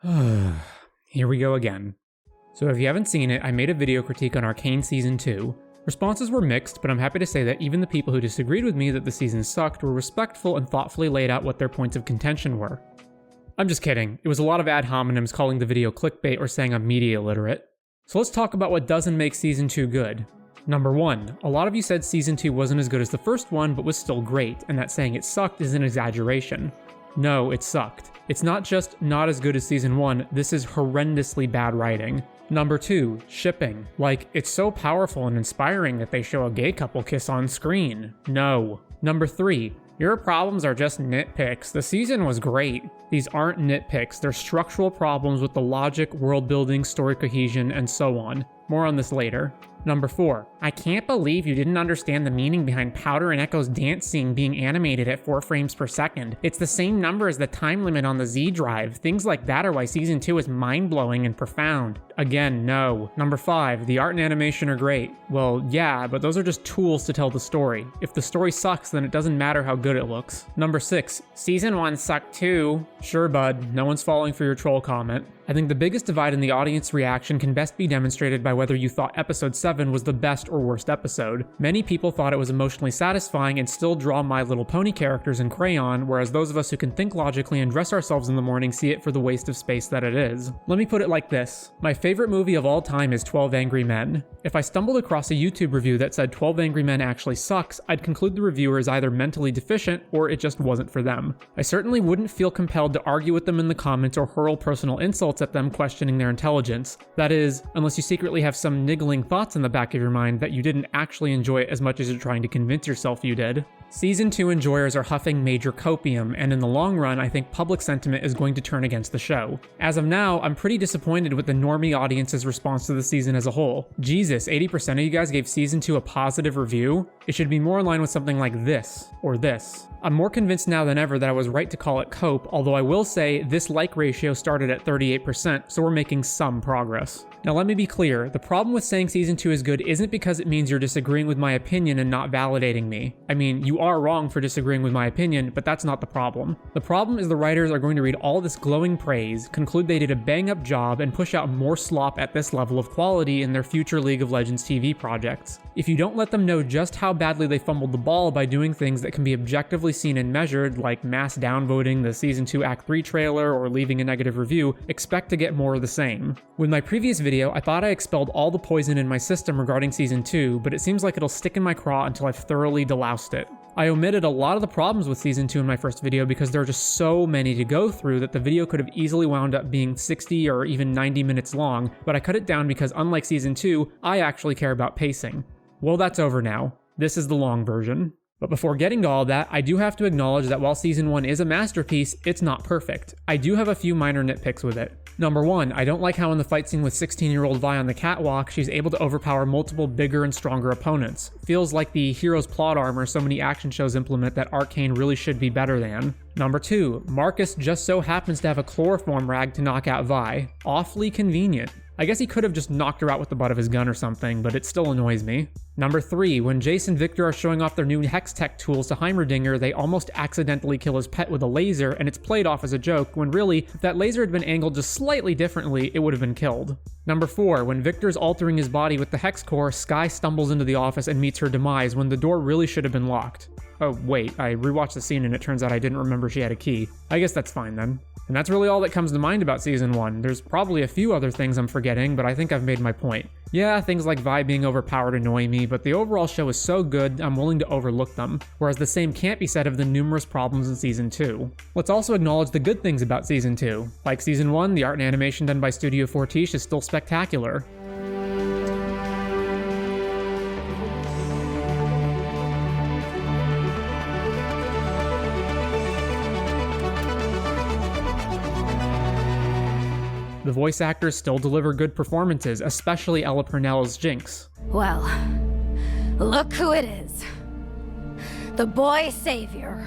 Here we go again. So if you haven't seen it, I made a video critique on Arcane Season 2. Responses were mixed, but I'm happy to say that even the people who disagreed with me that the season sucked were respectful and thoughtfully laid out what their points of contention were. I'm just kidding, it was a lot of ad hominems calling the video clickbait or saying I'm media illiterate. So let's talk about what doesn't make Season 2 good. Number 1, a lot of you said Season 2 wasn't as good as the first one, but was still great, and that saying it sucked is an exaggeration. No, it sucked. It's not just not as good as Season 1, this is horrendously bad writing. Number 2, shipping. Like, it's so powerful and inspiring that they show a gay couple kiss on screen. No. Number 3, your problems are just nitpicks. The season was great. These aren't nitpicks, they're structural problems with the logic, world building, story cohesion, and so on. More on this later. Number 4, I can't believe you didn't understand the meaning behind Powder and Echo's dance scene being animated at 4 frames per second. It's the same number as the time limit on the Z drive. Things like that are why Season 2 is mind-blowing and profound. Again, no. Number 5, the art and animation are great. Well, yeah, but those are just tools to tell the story. If the story sucks, then it doesn't matter how good it looks. Number 6, Season 1 sucked too. Sure, bud, no one's falling for your troll comment. I think the biggest divide in the audience reaction can best be demonstrated by whether you thought Episode 7 was the best or worst episode. Many people thought it was emotionally satisfying and still draw My Little Pony characters in crayon, whereas those of us who can think logically and dress ourselves in the morning see it for the waste of space that it is. Let me put it like this. My favorite movie of all time is 12 Angry Men. If I stumbled across a YouTube review that said 12 Angry Men actually sucks, I'd conclude the reviewer is either mentally deficient or it just wasn't for them. I certainly wouldn't feel compelled to argue with them in the comments or hurl personal insults at them questioning their intelligence. That is, unless you secretly have some niggling thoughts in the back of your mind that you didn't actually enjoy it as much as you're trying to convince yourself you did. Season 2 enjoyers are huffing major copium, and in the long run, I think public sentiment is going to turn against the show. As of now, I'm pretty disappointed with the normie audience's response to the season as a whole. Jesus, 80% of you guys gave Season 2 a positive review? It should be more in line with something like this, or this. I'm more convinced now than ever that I was right to call it cope, although I will say this like ratio started at 38%, so we're making some progress. Now let me be clear, the problem with saying Season 2 is good isn't because it means you're disagreeing with my opinion and not validating me. I mean, you are wrong for disagreeing with my opinion, but that's not the problem. The problem is the writers are going to read all this glowing praise, conclude they did a bang-up job, and push out more slop at this level of quality in their future League of Legends TV projects. If you don't let them know just how badly they fumbled the ball by doing things that can be objectively seen and measured, like mass downvoting the Season 2 Act 3 trailer or leaving a negative review, expect to get more of the same. With my previous video, I thought I expelled all the poison in my system regarding Season 2, but it seems like it'll stick in my craw until I've thoroughly deloused it. I omitted a lot of the problems with Season 2 in my first video because there are just so many to go through that the video could have easily wound up being 60 or even 90 minutes long, but I cut it down because unlike Season 2, I actually care about pacing. Well, that's over now. This is the long version. But before getting to all that, I do have to acknowledge that while Season 1 is a masterpiece, it's not perfect. I do have a few minor nitpicks with it. Number 1, I don't like how in the fight scene with 16-year-old Vi on the catwalk, she's able to overpower multiple bigger and stronger opponents. Feels like the hero's plot armor so many action shows implement that Arcane really should be better than. Number 2, Marcus just so happens to have a chloroform rag to knock out Vi. Awfully convenient. I guess he could have just knocked her out with the butt of his gun or something, but it still annoys me. Number 3, when Jace and Victor are showing off their new Hex Tech tools to Heimerdinger, they almost accidentally kill his pet with a laser, and it's played off as a joke, when really, if that laser had been angled just slightly differently, it would have been killed. Number 4, when Victor's altering his body with the Hex Core, Skye stumbles into the office and meets her demise when the door really should have been locked. Oh wait, I rewatched the scene and it turns out I didn't remember she had a key. I guess that's fine then. And that's really all that comes to mind about Season 1. There's probably a few other things I'm forgetting, but I think I've made my point. Yeah, things like Vi being overpowered annoy me, but the overall show is so good, I'm willing to overlook them, whereas the same can't be said of the numerous problems in Season 2. Let's also acknowledge the good things about Season 2. Like Season 1, the art and animation done by Studio Fortiche is still spectacular. The voice actors still deliver good performances, especially Ella Purnell's Jinx. Well, look who it is. The boy savior.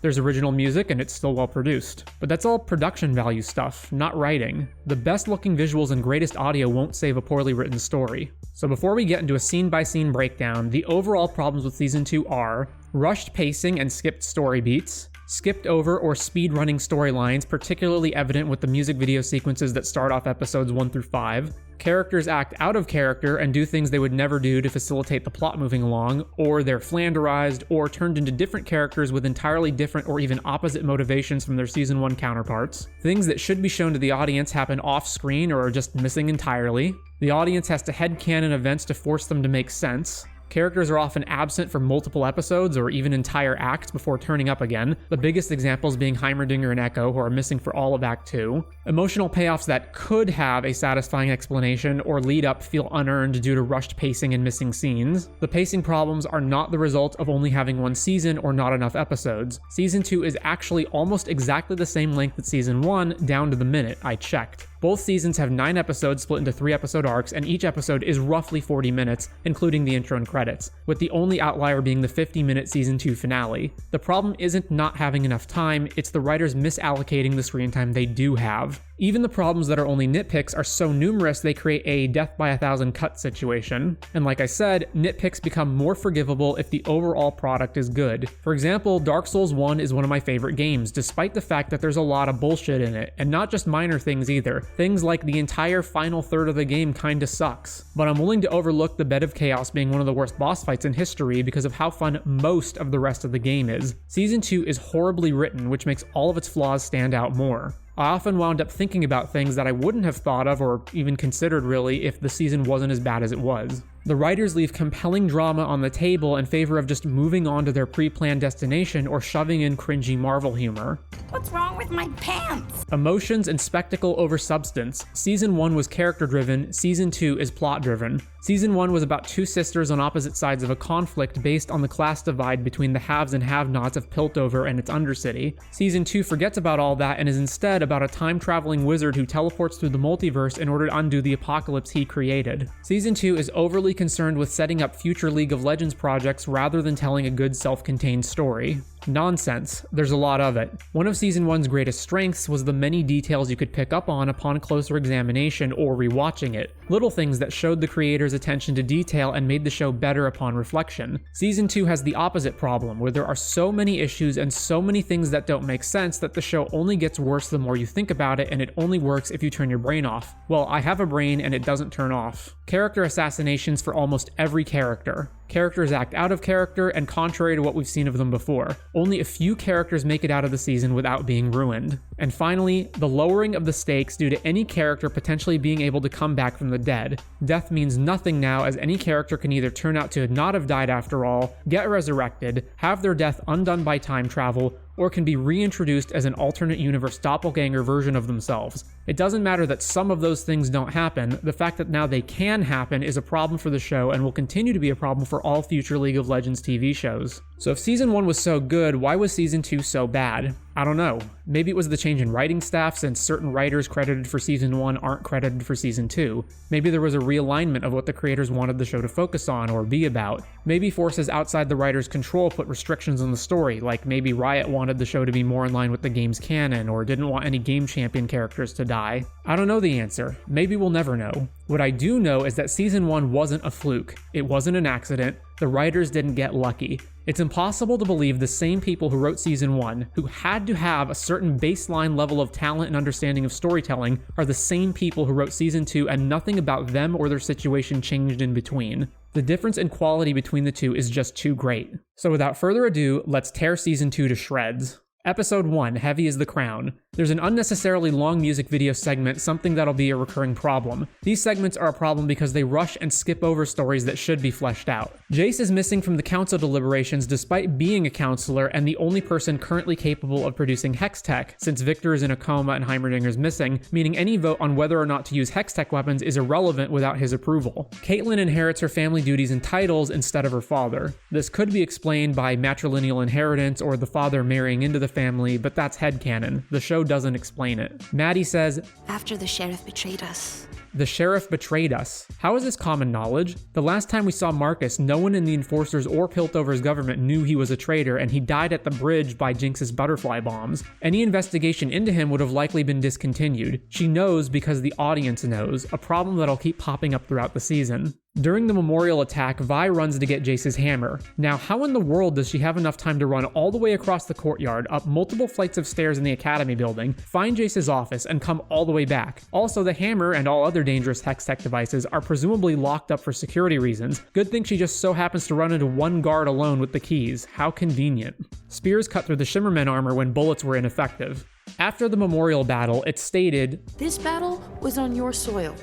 There's original music and it's still well produced. But that's all production value stuff, not writing. The best looking visuals and greatest audio won't save a poorly written story. So before we get into a scene by scene breakdown, the overall problems with Season 2 are rushed pacing and skipped story beats, skipped over or speed-running storylines, particularly evident with the music video sequences that start off episodes 1 through 5, characters act out of character and do things they would never do to facilitate the plot moving along, or they're flanderized or turned into different characters with entirely different or even opposite motivations from their season 1 counterparts. Things that should be shown to the audience happen off-screen or are just missing entirely. The audience has to headcanon events to force them to make sense. Characters are often absent for multiple episodes or even entire acts before turning up again, the biggest examples being Heimerdinger and Echo, who are missing for all of Act 2. Emotional payoffs that could have a satisfying explanation or lead up feel unearned due to rushed pacing and missing scenes. The pacing problems are not the result of only having one season or not enough episodes. Season 2 is actually almost exactly the same length as Season 1, down to the minute, I checked. Both seasons have 9 episodes split into 3-episode arcs, and each episode is roughly 40 minutes, including the intro and credits, with the only outlier being the 50-minute Season 2 finale. The problem isn't not having enough time, it's the writers misallocating the screen time they do have. Even the problems that are only nitpicks are so numerous they create a death by 1,000 cut situation. And like I said, nitpicks become more forgivable if the overall product is good. For example, Dark Souls 1 is one of my favorite games, despite the fact that there's a lot of bullshit in it, and not just minor things either. Things like the entire final third of the game kinda sucks. But I'm willing to overlook the Bed of Chaos being one of the worst boss fights in history because of how fun most of the rest of the game is. Season 2 is horribly written, which makes all of its flaws stand out more. I often wound up thinking about things that I wouldn't have thought of or even considered really if the season wasn't as bad as it was. The writers leave compelling drama on the table in favor of just moving on to their pre-planned destination or shoving in cringy Marvel humor. What's wrong with my pants? Emotions and spectacle over substance. Season 1 was character-driven, Season 2 is plot-driven. Season 1 was about two sisters on opposite sides of a conflict based on the class divide between the haves and have-nots of Piltover and its Undercity. Season 2 forgets about all that and is instead about a time-traveling wizard who teleports through the multiverse in order to undo the apocalypse he created. Season 2 is overly concerned with setting up future League of Legends projects rather than telling a good self-contained story. Nonsense. There's a lot of it. One of Season 1's greatest strengths was the many details you could pick up on upon closer examination or rewatching it. Little things that showed the creator's attention to detail and made the show better upon reflection. Season 2 has the opposite problem, where there are so many issues and so many things that don't make sense that the show only gets worse the more you think about it, and it only works if you turn your brain off. Well, I have a brain and it doesn't turn off. Character assassinations for almost every character. Characters act out of character and contrary to what we've seen of them before. Only a few characters make it out of the season without being ruined. And finally, the lowering of the stakes due to any character potentially being able to come back from the dead. Death means nothing now, as any character can either turn out to not have died after all, get resurrected, have their death undone by time travel, or can be reintroduced as an alternate universe doppelganger version of themselves. It doesn't matter that some of those things don't happen, the fact that now they can happen is a problem for the show and will continue to be a problem for all future League of Legends TV shows. So if Season 1 was so good, why was Season 2 so bad? I don't know. Maybe it was the change in writing staff since certain writers credited for Season 1 aren't credited for Season 2. Maybe there was a realignment of what the creators wanted the show to focus on or be about. Maybe forces outside the writers' control put restrictions on the story, like maybe Riot wanted the show to be more in line with the game's canon or didn't want any game champion characters to die. I don't know the answer. Maybe we'll never know. What I do know is that Season 1 wasn't a fluke. It wasn't an accident. The writers didn't get lucky. It's impossible to believe the same people who wrote Season 1, who had to have a certain baseline level of talent and understanding of storytelling, are the same people who wrote Season 2 and nothing about them or their situation changed in between. The difference in quality between the two is just too great. So without further ado, let's tear Season 2 to shreds. Episode 1, Heavy as the Crown. There's an unnecessarily long music video segment, something that'll be a recurring problem. These segments are a problem because they rush and skip over stories that should be fleshed out. Jace is missing from the council deliberations despite being a counselor and the only person currently capable of producing Hex Tech, since Victor is in a coma and Heimerdinger's missing, meaning any vote on whether or not to use Hex Tech weapons is irrelevant without his approval. Caitlyn inherits her family duties and titles instead of her father. This could be explained by matrilineal inheritance or the father marrying into the family, but that's headcanon. The show doesn't explain it. Maddie says, After the sheriff betrayed us. The sheriff betrayed us. How is this common knowledge? The last time we saw Marcus, no one in the Enforcers or Piltover's government knew he was a traitor, and he died at the bridge by Jinx's butterfly bombs. Any investigation into him would have likely been discontinued. She knows because the audience knows, a problem that'll keep popping up throughout the season. During the memorial attack, Vi runs to get Jace's hammer. Now, how in the world does she have enough time to run all the way across the courtyard, up multiple flights of stairs in the academy building, find Jace's office, and come all the way back? Also, the hammer and all other dangerous hex tech devices are presumably locked up for security reasons. Good thing she just so happens to run into one guard alone with the keys. How convenient. Spears cut through the Shimmerman armor when bullets were ineffective. After the memorial battle, it stated, "This battle was on your soil.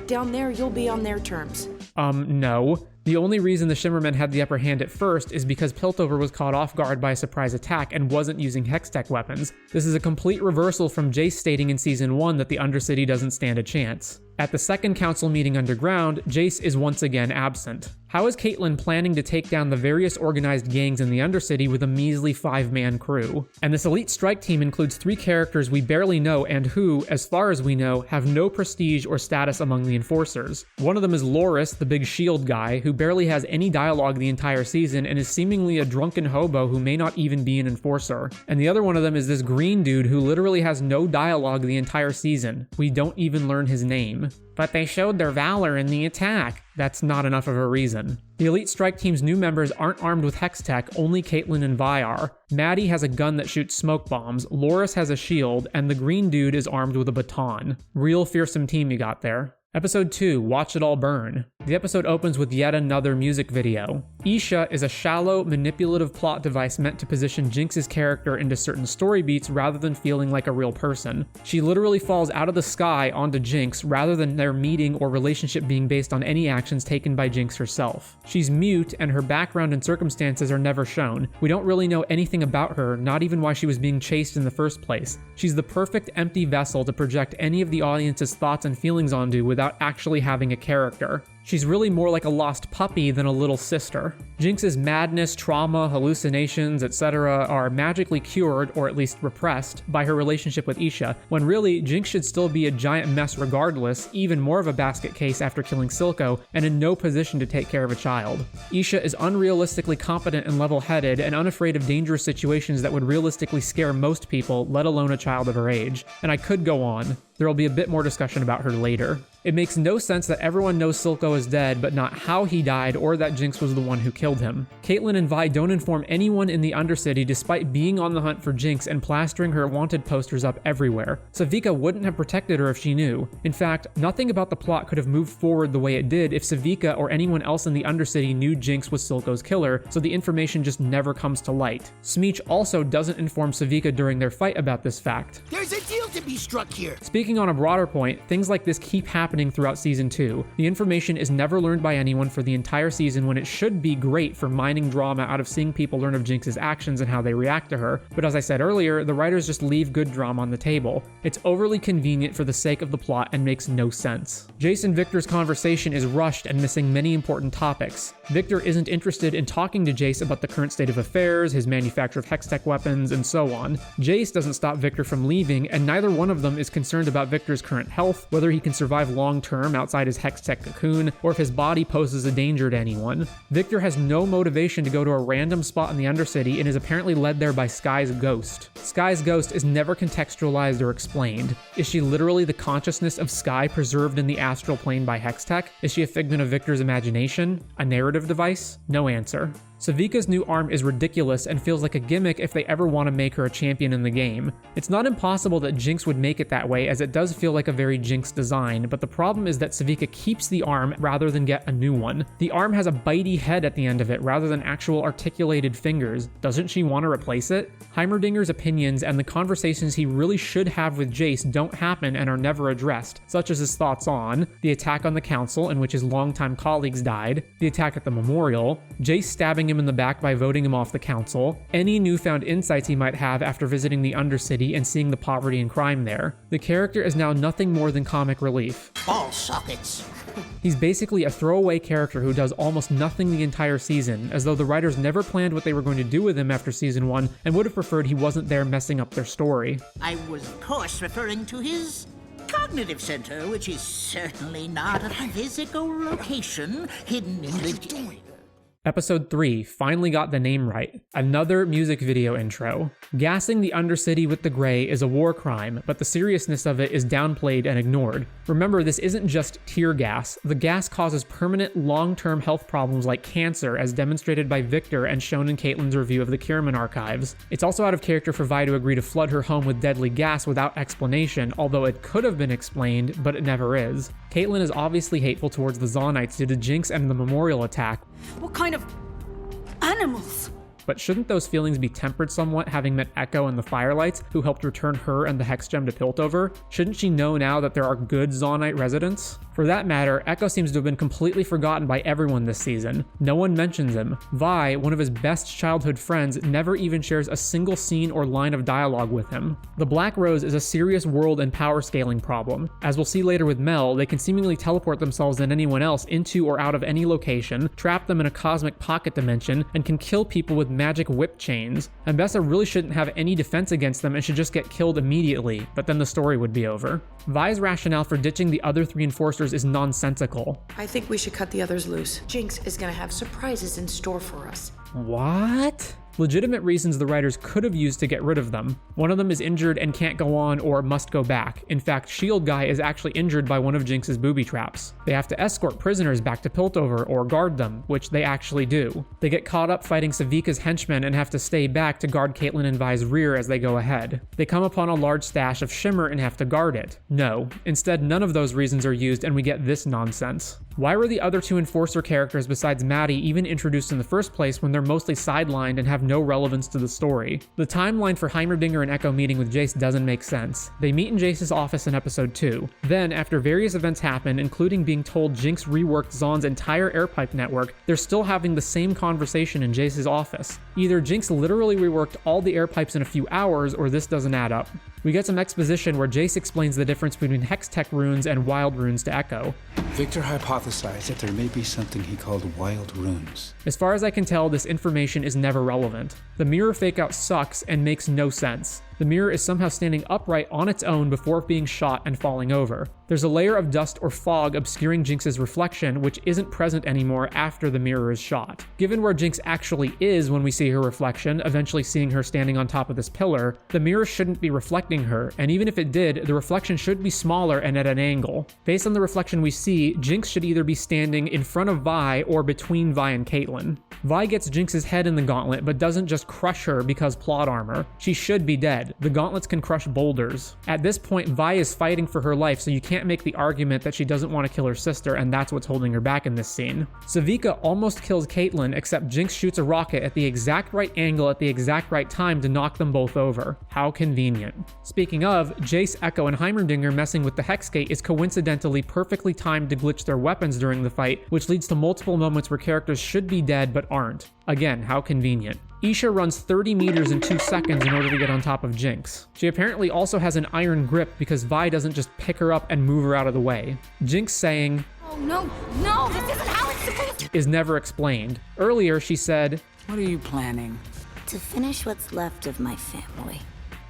Down there, you'll be on their terms." No. The only reason the Shimmermen had the upper hand at first is because Piltover was caught off guard by a surprise attack and wasn't using Hextech weapons. This is a complete reversal from Jace stating in Season 1 that the Undercity doesn't stand a chance. At the second council meeting underground, Jace is once again absent. How is Caitlyn planning to take down the various organized gangs in the Undercity with a measly 5-man crew? And this elite strike team includes 3 characters we barely know and who, as far as we know, have no prestige or status among the enforcers. One of them is Loris, the big shield guy, who barely has any dialogue the entire season and is seemingly a drunken hobo who may not even be an enforcer. And the other one of them is this green dude who literally has no dialogue the entire season. We don't even learn his name. But they showed their valor in the attack. That's not enough of a reason. The Elite Strike Team's new members aren't armed with Hex Tech, only Caitlyn and Vi are. Maddie has a gun that shoots smoke bombs, Loris has a shield, and the green dude is armed with a baton. Real fearsome team you got there. Episode 2, Watch It All Burn. The episode opens with yet another music video. Isha is a shallow, manipulative plot device meant to position Jinx's character into certain story beats rather than feeling like a real person. She literally falls out of the sky onto Jinx rather than their meeting or relationship being based on any actions taken by Jinx herself. She's mute and her background and circumstances are never shown. We don't really know anything about her, not even why she was being chased in the first place. She's the perfect empty vessel to project any of the audience's thoughts and feelings onto without actually having a character. She's really more like a lost puppy than a little sister. Jinx's madness, trauma, hallucinations, etc. are magically cured, or at least repressed, by her relationship with Isha, when really, Jinx should still be a giant mess regardless, even more of a basket case after killing Silco, and in no position to take care of a child. Isha is unrealistically competent and level-headed, and unafraid of dangerous situations that would realistically scare most people, let alone a child of her age. And I could go on. There will be a bit more discussion about her later. It makes no sense that everyone knows Silco is dead, but not how he died or that Jinx was the one who killed him. Caitlyn and Vi don't inform anyone in the Undercity despite being on the hunt for Jinx and plastering her wanted posters up everywhere. Savika wouldn't have protected her if she knew. In fact, nothing about the plot could have moved forward the way it did if Savika or anyone else in the Undercity knew Jinx was Silco's killer, so the information just never comes to light. Smeech also doesn't inform Savika during their fight about this fact. There's a deal to be struck here. Speaking on a broader point, things like this keep happening throughout Season 2. The information is never learned by anyone for the entire season when it should be great for mining drama out of seeing people learn of Jinx's actions and how they react to her, but as I said earlier, the writers just leave good drama on the table. It's overly convenient for the sake of the plot and makes no sense. Jace and Victor's conversation is rushed and missing many important topics. Victor isn't interested in talking to Jace about the current state of affairs, his manufacture of Hextech weapons, and so on. Jace doesn't stop Victor from leaving, and neither one of them is concerned about Victor's current health, whether he can survive long-term outside his Hextech cocoon, or if his body poses a danger to anyone. Victor has no motivation to go to a random spot in the Undercity and is apparently led there by Sky's ghost. Sky's ghost is never contextualized or explained. Is she literally the consciousness of Sky preserved in the astral plane by Hextech? Is she a figment of Victor's imagination? A narrative device? No answer. Savika's new arm is ridiculous and feels like a gimmick if they ever want to make her a champion in the game. It's not impossible that Jinx would make it that way, as it does feel like a very Jinx design, but the problem is that Savika keeps the arm rather than get a new one. The arm has a bitey head at the end of it rather than actual articulated fingers. Doesn't she want to replace it? Heimerdinger's opinions and the conversations he really should have with Jace don't happen and are never addressed, such as his thoughts on the attack on the council in which his longtime colleagues died, the attack at the memorial, Jace stabbing him in the back by voting him off the council, any newfound insights he might have after visiting the Undercity and seeing the poverty and crime there. The character is now nothing more than comic relief. Ball sockets. He's basically a throwaway character who does almost nothing the entire season, as though the writers never planned what they were going to do with him after Season 1 and would have preferred he wasn't there messing up their story. I was, of course, referring to his cognitive center, which is certainly not a physical location hidden in the... Episode 3 finally got the name right. Another music video intro. Gassing the Undercity with the gray is a war crime, but the seriousness of it is downplayed and ignored. Remember, this isn't just tear gas. The gas causes permanent, long-term health problems like cancer, as demonstrated by Victor and shown in Caitlin's review of the Kierman archives. It's also out of character for Vi to agree to flood her home with deadly gas without explanation, although it could have been explained, but it never is. Caitlin is obviously hateful towards the Zonites due to Jinx and the memorial attack. What kind of animals? But shouldn't those feelings be tempered somewhat, having met Echo and the Firelights, who helped return her and the Hex Gem to Piltover? Shouldn't she know now that there are good Zonite residents? For that matter, Echo seems to have been completely forgotten by everyone this season. No one mentions him. Vi, one of his best childhood friends, never even shares a single scene or line of dialogue with him. The Black Rose is a serious world and power scaling problem. As we'll see later with Mel, they can seemingly teleport themselves and anyone else into or out of any location, trap them in a cosmic pocket dimension, and can kill people with magic whip chains. Mbessa really shouldn't have any defense against them and should just get killed immediately, but then the story would be over. Vi's rationale for ditching the other 3 enforcers is nonsensical. I think we should cut the others loose. Jinx is gonna have surprises in store for us. What? Legitimate reasons the writers could have used to get rid of them. One of them is injured and can't go on or must go back. In fact, Shield Guy is actually injured by one of Jinx's booby traps. They have to escort prisoners back to Piltover or guard them, which they actually do. They get caught up fighting Savika's henchmen and have to stay back to guard Caitlin and Vi's rear as they go ahead. They come upon a large stash of Shimmer and have to guard it. No, instead none of those reasons are used and we get this nonsense. Why were the other 2 Enforcer characters besides Maddie even introduced in the first place when they're mostly sidelined and have no relevance to the story? The timeline for Heimerdinger and Echo meeting with Jace doesn't make sense. They meet in Jace's office in episode 2. Then, after various events happen, including being told Jinx reworked Zaun's entire airpipe network, they're still having the same conversation in Jace's office. Either Jinx literally reworked all the air pipes in a few hours, or this doesn't add up. We get some exposition where Jace explains the difference between Hextech runes and Wild runes to Echo. Victor hypothesized that there may be something he called Wild runes. As far as I can tell, this information is never relevant. The mirror fakeout sucks and makes no sense. The mirror is somehow standing upright on its own before being shot and falling over. There's a layer of dust or fog obscuring Jinx's reflection, which isn't present anymore after the mirror is shot. Given where Jinx actually is when we see her reflection, eventually seeing her standing on top of this pillar, the mirror shouldn't be reflecting her, and even if it did, the reflection should be smaller and at an angle. Based on the reflection we see, Jinx should either be standing in front of Vi or between Vi and Caitlin. Vi gets Jinx's head in the gauntlet, but doesn't just crush her because plot armor. She should be dead. The gauntlets can crush boulders. At this point, Vi is fighting for her life, so you can't make the argument that she doesn't want to kill her sister, and that's what's holding her back in this scene. Savika almost kills Caitlin, except Jinx shoots a rocket at the exact right angle at the exact right time to knock them both over. How convenient. Speaking of, Jace, Echo, and Heimerdinger messing with the Hexgate is coincidentally perfectly timed to glitch their weapons during the fight, which leads to multiple moments where characters should be dead but aren't. Again, how convenient. Isha runs 30 meters in 2 seconds in order to get on top of Jinx. She apparently also has an iron grip because Vi doesn't just pick her up and move her out of the way. Jinx saying, Oh no, no, this isn't how it's supposed to. is never explained. Earlier she said, What are you planning? To finish what's left of my family.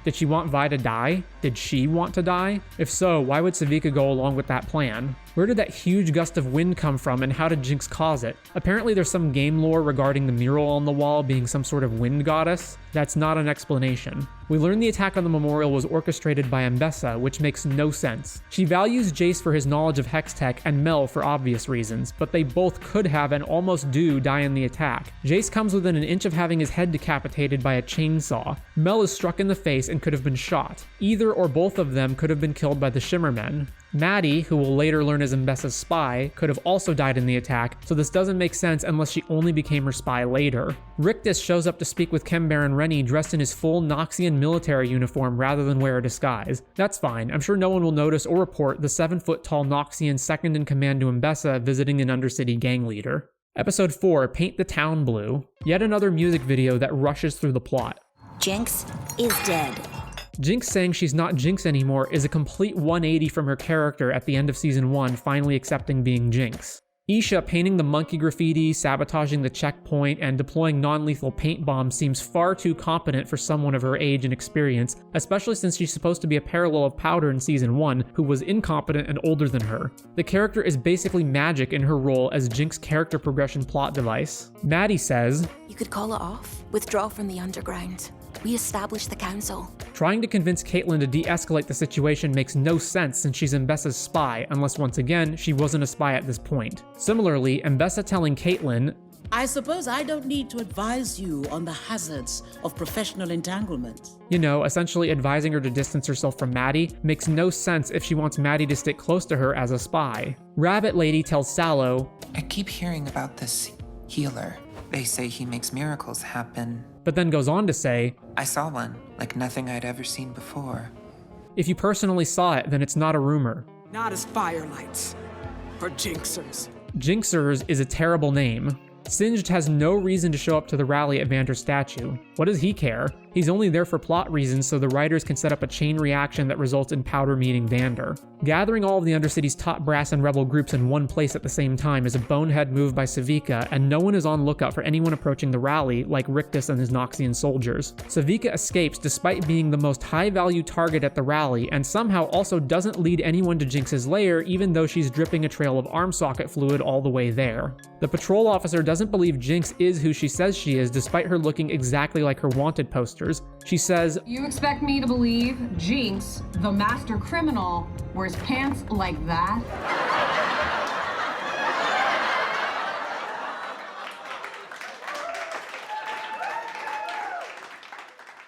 did she want Vi to die? Did she want to die? If so, why would Savika go along with that plan? Where did that huge gust of wind come from and how did Jinx cause it? Apparently there's some game lore regarding the mural on the wall being some sort of wind goddess. That's not an explanation. We learn the attack on the memorial was orchestrated by Mbessa, which makes no sense. She values Jace for his knowledge of Hextech and Mel for obvious reasons, but they both could have and almost do die in the attack. Jace comes within an inch of having his head decapitated by a chainsaw. Mel is struck in the face and could have been shot. Either or both of them could have been killed by the Shimmermen. Maddie, who we'll later learn is Mbessa's spy, could have also died in the attack, so this doesn't make sense unless she only became her spy later. Rictus shows up to speak with Kembar and Rennie dressed in his full Noxian military uniform rather than wear a disguise. That's fine, I'm sure no one will notice or report the 7-foot-tall Noxian second in command to Mbessa visiting an Undercity gang leader. Episode 4, Paint the Town Blue. Yet another music video that rushes through the plot. Jinx is dead. Jinx saying she's not Jinx anymore is a complete 180 from her character at the end of season 1 finally accepting being Jinx. Isha painting the monkey graffiti, sabotaging the checkpoint, and deploying non-lethal paint bombs seems far too competent for someone of her age and experience, especially since she's supposed to be a parallel of Powder in Season 1, who was incompetent and older than her. The character is basically magic in her role as Jinx's character progression plot device. Maddie says, You could call it off. Withdraw from the underground. We established the council. Trying to convince Caitlyn to de-escalate the situation makes no sense since she's Mbessa's spy, unless once again, she wasn't a spy at this point. Similarly, Mbessa telling Caitlyn, I suppose I don't need to advise you on the hazards of professional entanglement. Essentially advising her to distance herself from Maddie, makes no sense if she wants Maddie to stick close to her as a spy. Rabbit Lady tells Sallow, I keep hearing about this healer. They say he makes miracles happen. But then goes on to say, I saw one, like nothing I'd ever seen before. If you personally saw it, then it's not a rumor. Not as firelights. For Jinxers. Jinxers is a terrible name. Singed has no reason to show up to the rally at Vander's statue. What does he care? He's only there for plot reasons so the writers can set up a chain reaction that results in Powder meeting Vander. Gathering all of the Undercity's top brass and rebel groups in one place at the same time is a bonehead move by Savika, and no one is on lookout for anyone approaching the rally, like Rictus and his Noxian soldiers. Savika escapes despite being the most high-value target at the rally, and somehow also doesn't lead anyone to Jinx's lair even though she's dripping a trail of arm socket fluid all the way there. The patrol officer doesn't believe Jinx is who she says she is despite her looking exactly like her wanted posters. She says, You expect me to believe Jinx, the master criminal, wears pants like that?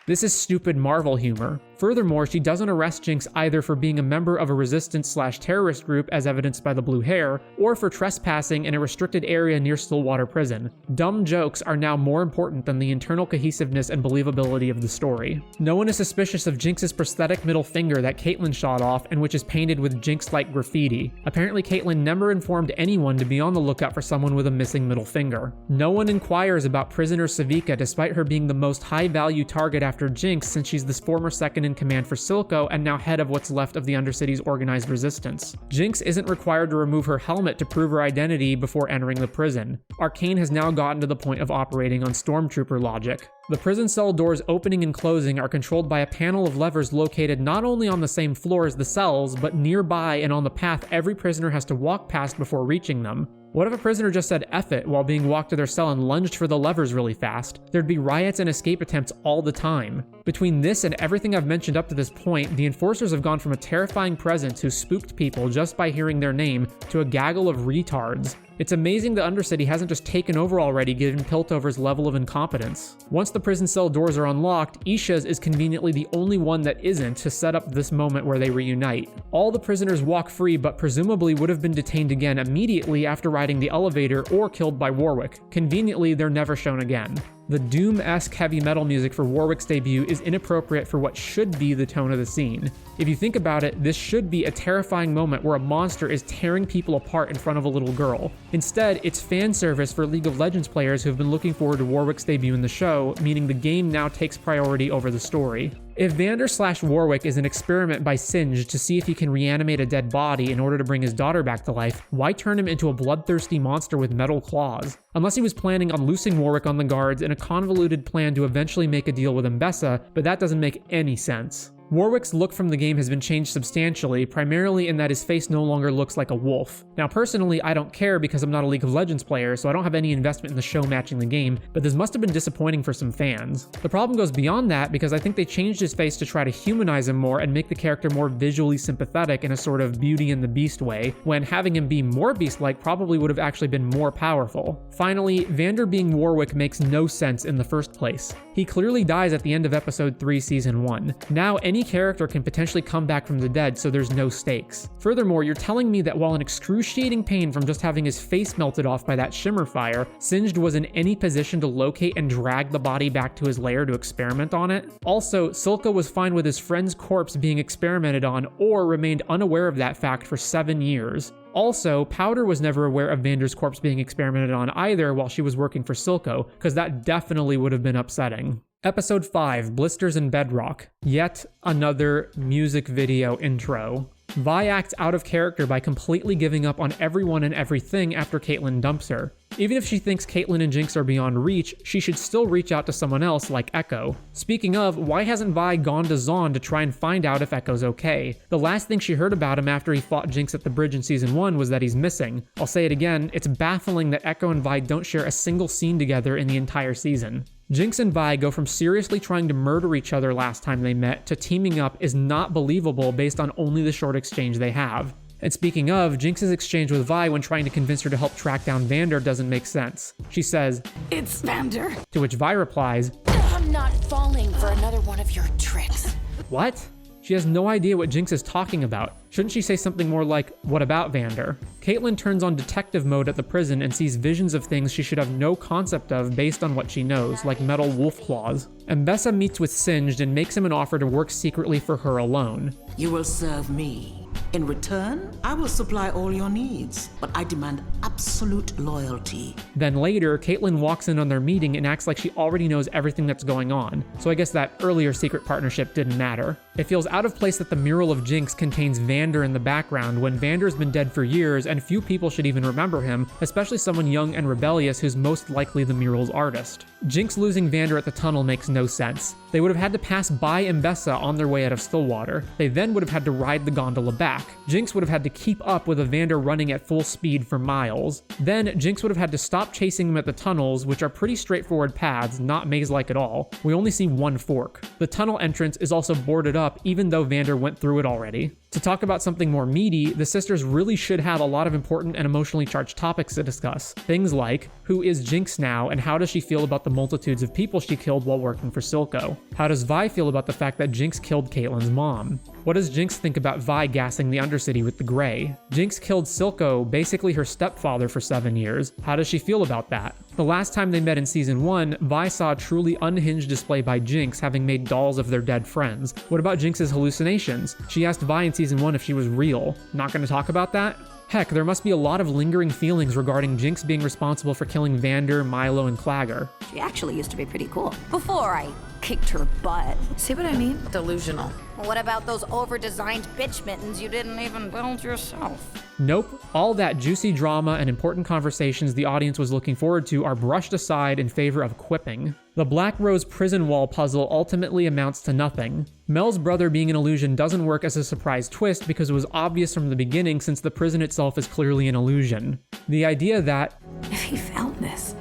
This is stupid Marvel humor. Furthermore, she doesn't arrest Jinx either for being a member of a resistance/terrorist group as evidenced by the blue hair, or for trespassing in a restricted area near Stillwater Prison. Dumb jokes are now more important than the internal cohesiveness and believability of the story. No one is suspicious of Jinx's prosthetic middle finger that Caitlyn shot off and which is painted with Jinx-like graffiti. Apparently Caitlyn never informed anyone to be on the lookout for someone with a missing middle finger. No one inquires about prisoner Savika despite her being the most high-value target after Jinx since she's this former second in command for Silco and now head of what's left of the Undercity's organized resistance. Jinx isn't required to remove her helmet to prove her identity before entering the prison. Arcane has now gotten to the point of operating on Stormtrooper logic. The prison cell doors opening and closing are controlled by a panel of levers located not only on the same floor as the cells, but nearby and on the path every prisoner has to walk past before reaching them. What if a prisoner just said F it while being walked to their cell and lunged for the levers really fast? There'd be riots and escape attempts all the time. Between this and everything I've mentioned up to this point, the enforcers have gone from a terrifying presence who spooked people just by hearing their name to a gaggle of retards. It's amazing the Undercity hasn't just taken over already given Piltover's level of incompetence. Once the prison cell doors are unlocked, Isha's is conveniently the only one that isn't to set up this moment where they reunite. All the prisoners walk free but presumably would have been detained again immediately after riding the elevator or killed by Warwick. Conveniently, they're never shown again. The Doom-esque heavy metal music for Warwick's debut is inappropriate for what should be the tone of the scene. If you think about it, this should be a terrifying moment where a monster is tearing people apart in front of a little girl. Instead, it's fan service for League of Legends players who have been looking forward to Warwick's debut in the show, meaning the game now takes priority over the story. If Vander/Warwick is an experiment by Singed to see if he can reanimate a dead body in order to bring his daughter back to life, why turn him into a bloodthirsty monster with metal claws? Unless he was planning on loosing Warwick on the guards in a convoluted plan to eventually make a deal with Mbessa, but that doesn't make any sense. Warwick's look from the game has been changed substantially, primarily in that his face no longer looks like a wolf. Now personally, I don't care because I'm not a League of Legends player, so I don't have any investment in the show matching the game, but this must have been disappointing for some fans. The problem goes beyond that because I think they changed his face to try to humanize him more and make the character more visually sympathetic in a sort of Beauty and the Beast way, when having him be more beast-like probably would have actually been more powerful. Finally, Vander being Warwick makes no sense in the first place. He clearly dies at the end of episode 3 season 1. Now any character can potentially come back from the dead, so there's no stakes. Furthermore, you're telling me that while in excruciating pain from just having his face melted off by that shimmer fire, Singed was in any position to locate and drag the body back to his lair to experiment on it? Also, Silco was fine with his friend's corpse being experimented on or remained unaware of that fact for 7 years. Also, Powder was never aware of Vander's corpse being experimented on either while she was working for Silco, because that definitely would have been upsetting. Episode 5, Blisters and Bedrock. Yet another music video intro. Vi acts out of character by completely giving up on everyone and everything after Caitlyn dumps her. Even if she thinks Caitlyn and Jinx are beyond reach, she should still reach out to someone else like Echo. Speaking of, why hasn't Vi gone to Zaun to try and find out if Echo's okay? The last thing she heard about him after he fought Jinx at the bridge in season 1 was that he's missing. I'll say it again, it's baffling that Echo and Vi don't share a single scene together in the entire season. Jinx and Vi go from seriously trying to murder each other last time they met to teaming up is not believable based on only the short exchange they have. And speaking of, Jinx's exchange with Vi when trying to convince her to help track down Vander doesn't make sense. She says, It's Vander. To which Vi replies, I'm not falling for another one of your tricks. What? She has no idea what Jinx is talking about. Shouldn't she say something more like, what about Vander? Caitlyn turns on detective mode at the prison and sees visions of things she should have no concept of based on what she knows, like metal wolf claws. Mbessa meets with Singed and makes him an offer to work secretly for her alone. You will serve me. In return, I will supply all your needs, but I demand absolute loyalty. Then later, Caitlyn walks in on their meeting and acts like she already knows everything that's going on, so I guess that earlier secret partnership didn't matter. It feels out of place that the mural of Jinx contains Vander in the background when Vander's been dead for years and few people should even remember him, especially someone young and rebellious who's most likely the mural's artist. Jinx losing Vander at the tunnel makes no sense. They would have had to pass by Mbessa on their way out of Stillwater. They then would have had to ride the gondola back. Jinx would have had to keep up with a Vander running at full speed for miles. Then Jinx would have had to stop chasing him at the tunnels, which are pretty straightforward paths, not maze-like at all. We only see one fork. The tunnel entrance is also boarded up, even though Vander went through it already. To talk about something more meaty, the sisters really should have a lot of important and emotionally charged topics to discuss. Things like, who is Jinx now and how does she feel about the multitudes of people she killed while working for Silco? How does Vi feel about the fact that Jinx killed Caitlyn's mom? What does Jinx think about Vi gassing the Undercity with the Grey? Jinx killed Silco, basically her stepfather, for 7 years. How does she feel about that? The last time they met in season 1, Vi saw a truly unhinged display by Jinx, having made dolls of their dead friends. What about Jinx's hallucinations? She asked Vi in season 1 if she was real. Not gonna talk about that? Heck, there must be a lot of lingering feelings regarding Jinx being responsible for killing Vander, Milo, and Clagger. She actually used to be pretty cool. Before I kicked her butt. See what I mean? Delusional. What about those over-designed bitch mittens you didn't even build yourself? Nope. All that juicy drama and important conversations the audience was looking forward to are brushed aside in favor of quipping. The Black Rose prison wall puzzle ultimately amounts to nothing. Mel's brother being an illusion doesn't work as a surprise twist because it was obvious from the beginning since the prison itself is clearly an illusion. The idea that, If he found this,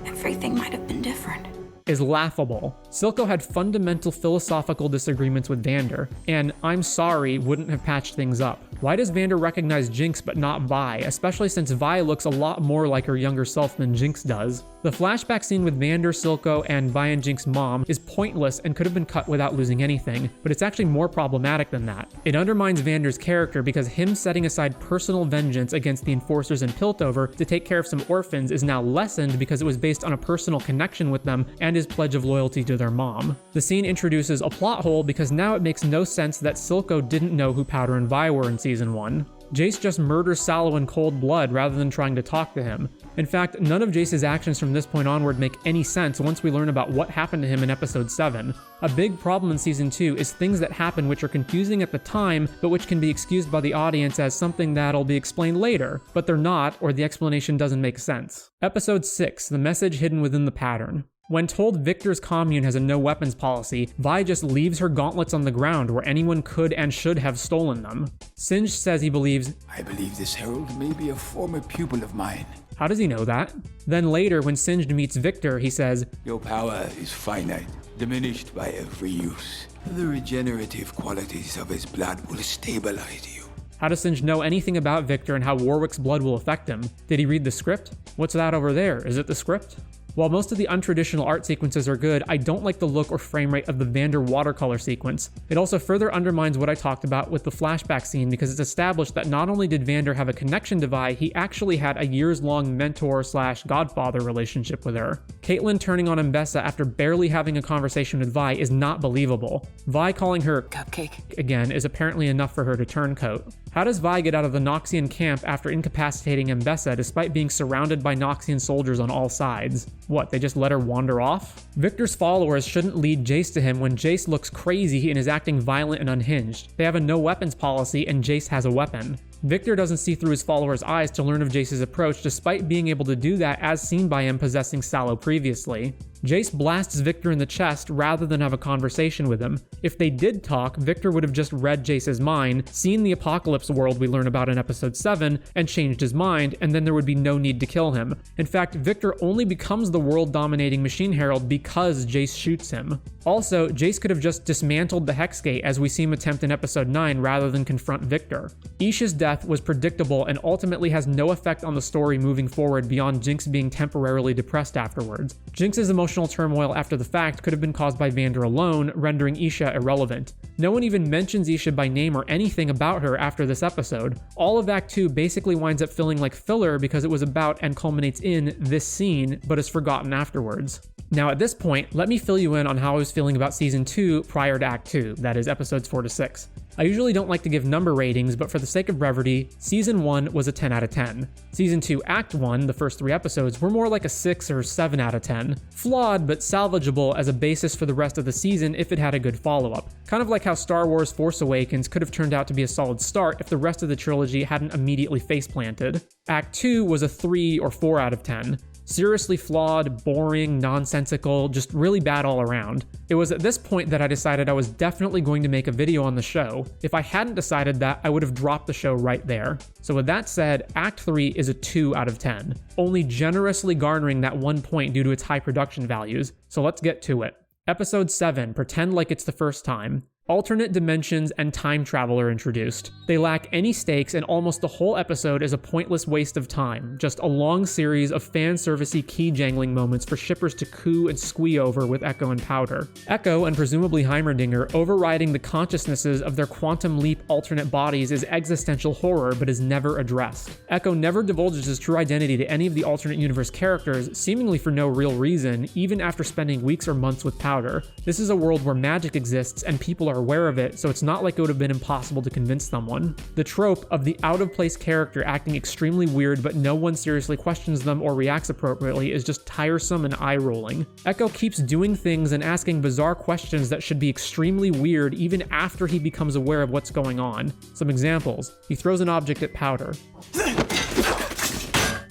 everything might have been different. is laughable. Silco had fundamental philosophical disagreements with Vander, and I'm sorry wouldn't have patched things up. Why does Vander recognize Jinx but not Vi, especially since Vi looks a lot more like her younger self than Jinx does? The flashback scene with Vander, Silco, and Vi and Jinx's mom is pointless and could have been cut without losing anything, but it's actually more problematic than that. It undermines Vander's character because him setting aside personal vengeance against the enforcers in Piltover to take care of some orphans is now lessened because it was based on a personal connection with them and his pledge of loyalty to their mom. The scene introduces a plot hole because now it makes no sense that Silco didn't know who Powder and Vi were in season 1. Jace just murders Sallow in cold blood rather than trying to talk to him. In fact, none of Jace's actions from this point onward make any sense once we learn about what happened to him in episode 7. A big problem in season 2 is things that happen which are confusing at the time, but which can be excused by the audience as something that'll be explained later, but they're not, or the explanation doesn't make sense. Episode 6, the message hidden within the pattern. When told Victor's commune has a no weapons policy, Vi just leaves her gauntlets on the ground where anyone could and should have stolen them. Singed says he believes, I believe this herald may be a former pupil of mine. How does he know that? Then later, when Singed meets Victor, he says, Your power is finite, diminished by every use. The regenerative qualities of his blood will stabilize you. How does Singed know anything about Victor and how Warwick's blood will affect him? Did he read the script? What's that over there? Is it the script? While most of the untraditional art sequences are good, I don't like the look or frame rate of the Vander watercolor sequence. It also further undermines what I talked about with the flashback scene because it's established that not only did Vander have a connection to Vi, he actually had a years-long mentor/godfather relationship with her. Caitlyn turning on Mbessa after barely having a conversation with Vi is not believable. Vi calling her Cupcake again is apparently enough for her to turncoat. How does Vi get out of the Noxian camp after incapacitating Mbessa despite being surrounded by Noxian soldiers on all sides? What, they just let her wander off? Victor's followers shouldn't lead Jace to him when Jace looks crazy and is acting violent and unhinged. They have a no weapons policy and Jace has a weapon. Victor doesn't see through his followers' eyes to learn of Jace's approach despite being able to do that as seen by him possessing Sallow previously. Jace blasts Victor in the chest rather than have a conversation with him. If they did talk, Victor would have just read Jace's mind, seen the apocalypse world we learn about in episode 7, and changed his mind, and then there would be no need to kill him. In fact, Victor only becomes the world-dominating Machine Herald because Jace shoots him. Also, Jace could have just dismantled the Hex Gate as we see him attempt in episode 9 rather than confront Victor. Isha's death was predictable and ultimately has no effect on the story moving forward beyond Jinx being temporarily depressed afterwards. Jinx's emotional turmoil after the fact could have been caused by Vander alone, rendering Isha irrelevant. No one even mentions Isha by name or anything about her after this episode. All of Act 2 basically winds up feeling like filler because it was about and culminates in this scene, but is forgotten afterwards. Now at this point, let me fill you in on how I was feeling about Season 2 prior to Act 2, that is episodes 4 to 6. I usually don't like to give number ratings, but for the sake of brevity, Season 1 was a 10 out of 10. Season 2 Act 1, the first 3 episodes, were more like a 6 or 7 out of 10. Flawed, but salvageable as a basis for the rest of the season if it had a good follow-up. Kind of like how Star Wars Force Awakens could have turned out to be a solid start if the rest of the trilogy hadn't immediately face-planted. Act 2 was a 3 or 4 out of 10. Seriously flawed, boring, nonsensical, just really bad all around. It was at this point that I decided I was definitely going to make a video on the show. If I hadn't decided that, I would have dropped the show right there. So with that said, Act 3 is a 2 out of 10, only generously garnering that 1 point due to its high production values. So let's get to it. Episode 7, Pretend Like It's the First Time. Alternate dimensions and time travel are introduced. They lack any stakes and almost the whole episode is a pointless waste of time, just a long series of fan-servicey key-jangling moments for shippers to coo and squee over with Echo and Powder. Echo and presumably Heimerdinger overriding the consciousnesses of their quantum leap alternate bodies is existential horror but is never addressed. Echo never divulges his true identity to any of the alternate universe characters, seemingly for no real reason, even after spending weeks or months with Powder. This is a world where magic exists and people are aware of it, so it's not like it would have been impossible to convince someone. The trope of the out-of-place character acting extremely weird but no one seriously questions them or reacts appropriately is just tiresome and eye-rolling. Echo keeps doing things and asking bizarre questions that should be extremely weird even after he becomes aware of what's going on. Some examples. He throws an object at Powder.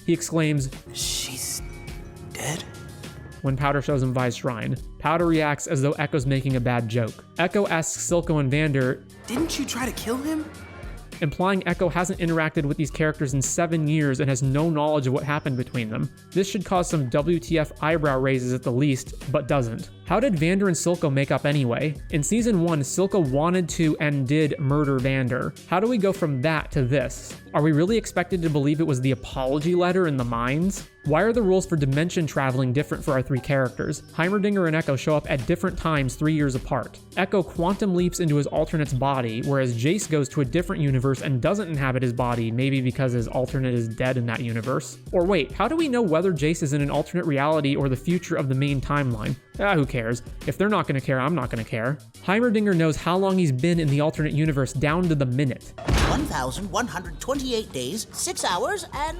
He exclaims, "She's dead?" when Powder shows him Vi's shrine. Powder reacts as though Echo's making a bad joke. Echo asks Silco and Vander, "Didn't you try to kill him?" implying Echo hasn't interacted with these characters in 7 years and has no knowledge of what happened between them. This should cause some WTF eyebrow raises at the least, but doesn't. How did Vander and Silco make up anyway? In Season 1, Silco wanted to and did murder Vander. How do we go from that to this? Are we really expected to believe it was the apology letter in the mines? Why are the rules for dimension traveling different for our 3 characters? Heimerdinger and Echo show up at different times 3 years apart. Echo quantum leaps into his alternate's body, whereas Jace goes to a different universe and doesn't inhabit his body, maybe because his alternate is dead in that universe. Or wait, how do we know whether Jace is in an alternate reality or the future of the main timeline? Who cares? If they're not gonna care, I'm not gonna care. Heimerdinger knows how long he's been in the alternate universe down to the minute. 1,128 days, 6 hours, and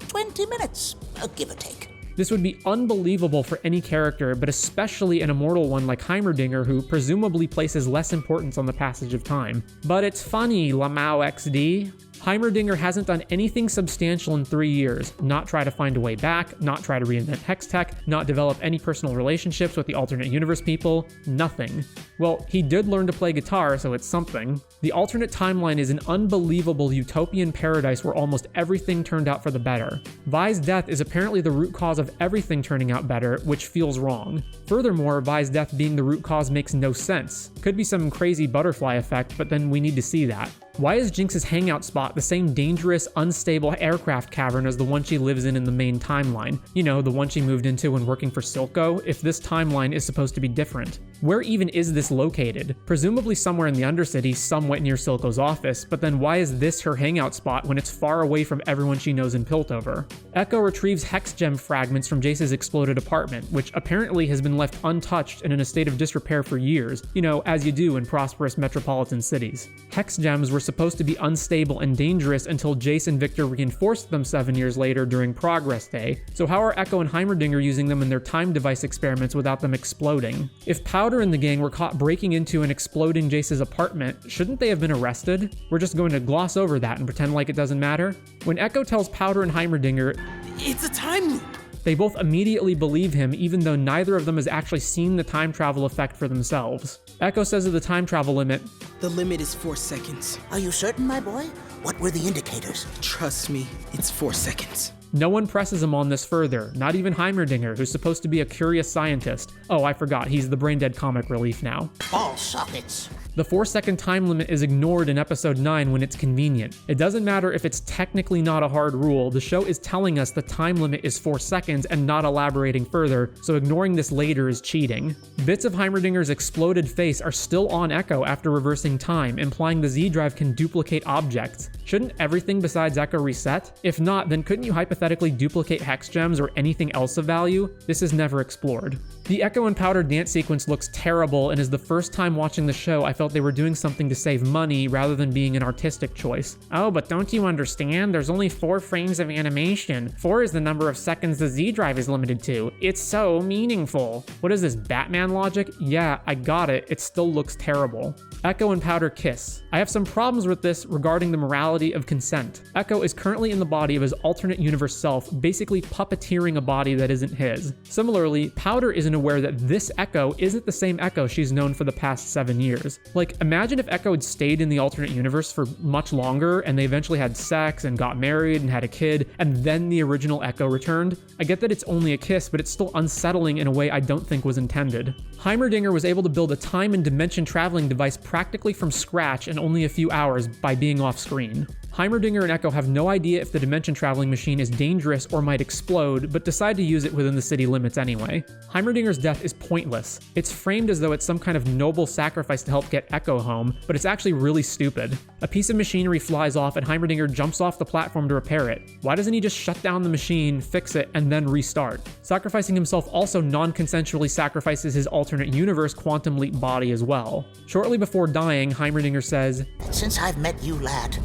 20 minutes, give or take. This would be unbelievable for any character, but especially an immortal one like Heimerdinger, who presumably places less importance on the passage of time. But it's funny, Lamau XD. Heimerdinger hasn't done anything substantial in 3 years. Not try to find a way back, not try to reinvent Hex Tech, not develop any personal relationships with the alternate universe people, nothing. Well, he did learn to play guitar, so it's something. The alternate timeline is an unbelievable utopian paradise where almost everything turned out for the better. Vi's death is apparently the root cause of everything turning out better, which feels wrong. Furthermore, Vi's death being the root cause makes no sense. Could be some crazy butterfly effect, but then we need to see that. Why is Jinx's hangout spot the same dangerous, unstable aircraft cavern as the one she lives in the main timeline? You know, the one she moved into when working for Silco, if this timeline is supposed to be different. Where even is this located? Presumably somewhere in the Undercity, somewhat near Silco's office, but then why is this her hangout spot when it's far away from everyone she knows in Piltover? Echo retrieves hex gem fragments from Jace's exploded apartment, which apparently has been left untouched and in a state of disrepair for years, as you do in prosperous metropolitan cities. Hex gems were supposed to be unstable and dangerous until Jace and Victor reinforced them 7 years later during Progress Day, so how are Echo and Heimerdinger using them in their time device experiments without them exploding? If Powder and the gang were caught breaking into and exploding Jace's apartment, shouldn't they have been arrested? We're just going to gloss over that and pretend like it doesn't matter? When Echo tells Powder and Heimerdinger, "It's a time loop," they both immediately believe him, even though neither of them has actually seen the time travel effect for themselves. Echo says of the time travel limit, "The limit is 4 seconds. Are you certain, my boy? What were the indicators? Trust me, it's 4 seconds." No one presses him on this further, not even Heimerdinger, who's supposed to be a curious scientist. Oh, I forgot, he's the brain-dead comic relief now. Ball sockets. The 4-second time limit is ignored in episode 9 when it's convenient. It doesn't matter if it's technically not a hard rule, the show is telling us the time limit is 4 seconds and not elaborating further, so ignoring this later is cheating. Bits of Heimerdinger's exploded face are still on Echo after reversing time, implying the Z-Drive can duplicate objects. Shouldn't everything besides Echo reset? If not, then couldn't you hypothetically duplicate hex gems or anything else of value? This is never explored. The Echo and Powder dance sequence looks terrible and is the first time watching the show I felt they were doing something to save money rather than being an artistic choice. Oh, but don't you understand? There's only 4 frames of animation. 4 is the number of seconds the Z-Drive is limited to. It's so meaningful. What is this, Batman logic? Yeah, I got it. It still looks terrible. Echo and Powder kiss. I have some problems with this regarding the morality of consent. Echo is currently in the body of his alternate universe self, basically puppeteering a body that isn't his. Similarly, Powder isn't aware that this Echo isn't the same Echo she's known for the past 7 years. Like, imagine if Echo had stayed in the alternate universe for much longer and they eventually had sex and got married and had a kid, and then the original Echo returned. I get that it's only a kiss, but it's still unsettling in a way I don't think was intended. Heimerdinger was able to build a time and dimension traveling device practically from scratch in only a few hours by being off screen. Heimerdinger and Echo have no idea if the dimension traveling machine is dangerous or might explode, but decide to use it within the city limits anyway. Heimerdinger's death is pointless. It's framed as though it's some kind of noble sacrifice to help get Echo home, but it's actually really stupid. A piece of machinery flies off and Heimerdinger jumps off the platform to repair it. Why doesn't he just shut down the machine, fix it, and then restart? Sacrificing himself also non-consensually sacrifices his alternate universe quantum leap body as well. Shortly before dying, Heimerdinger says, "Since I've met you, lad,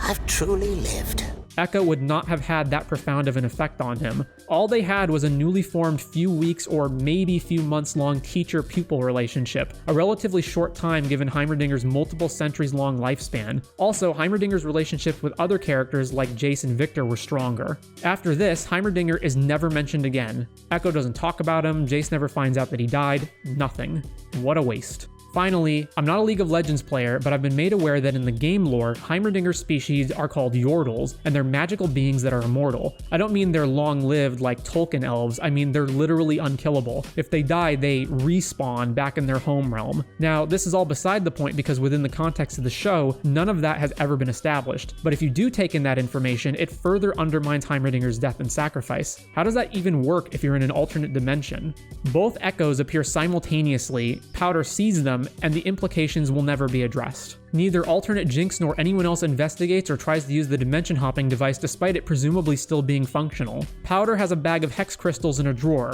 I've truly lived." Echo would not have had that profound of an effect on him. All they had was a newly formed few weeks or maybe few months long teacher-pupil relationship, a relatively short time given Heimerdinger's multiple centuries long lifespan. Also, Heimerdinger's relationship with other characters like Jace and Victor were stronger. After this, Heimerdinger is never mentioned again. Echo doesn't talk about him, Jace never finds out that he died, nothing. What a waste. Finally, I'm not a League of Legends player, but I've been made aware that in the game lore, Heimerdinger's species are called Yordles, and they're magical beings that are immortal. I don't mean they're long-lived like Tolkien elves, I mean they're literally unkillable. If they die, they respawn back in their home realm. Now, this is all beside the point because within the context of the show, none of that has ever been established. But if you do take in that information, it further undermines Heimerdinger's death and sacrifice. How does that even work if you're in an alternate dimension? Both Echoes appear simultaneously, Powder sees them, and the implications will never be addressed. Neither alternate Jinx nor anyone else investigates or tries to use the dimension hopping device despite it presumably still being functional. Powder has a bag of hex crystals in a drawer.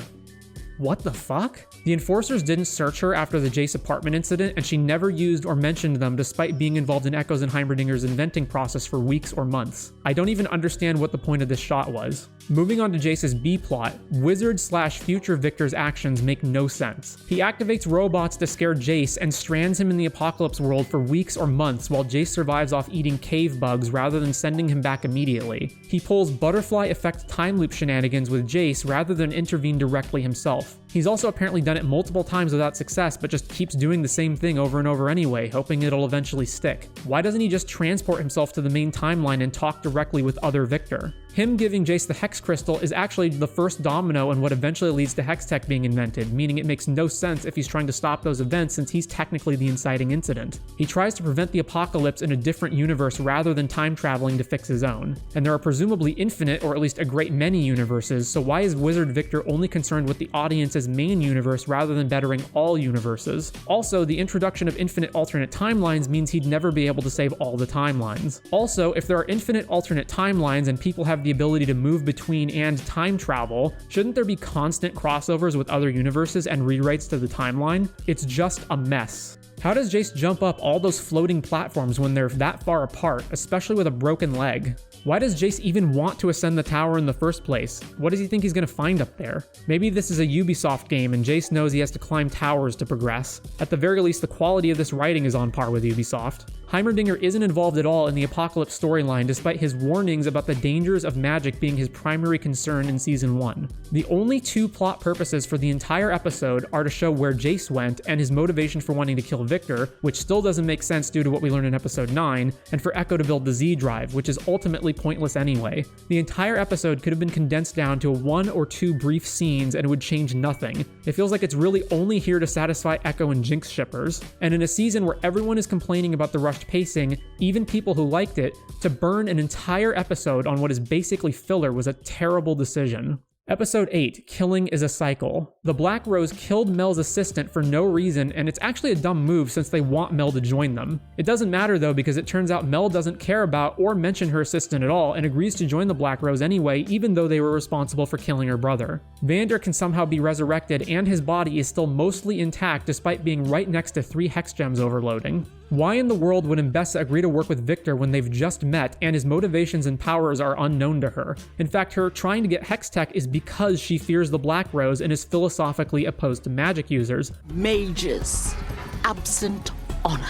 What the fuck? The enforcers didn't search her after the Jace apartment incident, and she never used or mentioned them despite being involved in Echo's and Heimerdinger's inventing process for weeks or months. I don't even understand what the point of this shot was. Moving on to Jace's B-plot, Wizard/future Victor's actions make no sense. He activates robots to scare Jace and strands him in the apocalypse world for weeks or months while Jace survives off eating cave bugs rather than sending him back immediately. He pulls butterfly effect time loop shenanigans with Jace rather than intervene directly himself. He's also apparently done it multiple times without success, but just keeps doing the same thing over and over anyway, hoping it'll eventually stick. Why doesn't he just transport himself to the main timeline and talk directly with other Victor? Him giving Jace the Hex Crystal is actually the first domino in what eventually leads to Hex Tech being invented, meaning it makes no sense if he's trying to stop those events since he's technically the inciting incident. He tries to prevent the apocalypse in a different universe rather than time traveling to fix his own. And there are presumably infinite, or at least a great many universes, so why is Wizard Victor only concerned with the audience audience's main universe rather than bettering all universes. Also, the introduction of infinite alternate timelines means he'd never be able to save all the timelines. Also, if there are infinite alternate timelines and people have the ability to move between and time travel, shouldn't there be constant crossovers with other universes and rewrites to the timeline? It's just a mess. How does Jace jump up all those floating platforms when they're that far apart, especially with a broken leg? Why does Jace even want to ascend the tower in the first place? What does he think he's gonna find up there? Maybe this is a Ubisoft game and Jace knows he has to climb towers to progress. At the very least, the quality of this writing is on par with Ubisoft. Heimerdinger isn't involved at all in the Apocalypse storyline despite his warnings about the dangers of magic being his primary concern in Season 1. The only two plot purposes for the entire episode are to show where Jace went and his motivation for wanting to kill Victor, which still doesn't make sense due to what we learned in Episode 9, and for Echo to build the Z drive, which is ultimately pointless anyway. The entire episode could have been condensed down to one or two brief scenes and it would change nothing. It feels like it's really only here to satisfy Echo and Jinx shippers. And in a season where everyone is complaining about the rushed pacing, even people who liked it, to burn an entire episode on what is basically filler was a terrible decision. Episode 8, Killing is a Cycle. The Black Rose killed Mel's assistant for no reason, and it's actually a dumb move since they want Mel to join them. It doesn't matter though, because it turns out Mel doesn't care about or mention her assistant at all and agrees to join the Black Rose anyway, even though they were responsible for killing her brother. Vander can somehow be resurrected and his body is still mostly intact despite being right next to 3 hex gems overloading. Why in the world would Mbessa agree to work with Victor when they've just met and his motivations and powers are unknown to her? In fact, her trying to get hex tech is because she fears the Black Rose and is philosophically opposed to magic users. Mages, absent honor,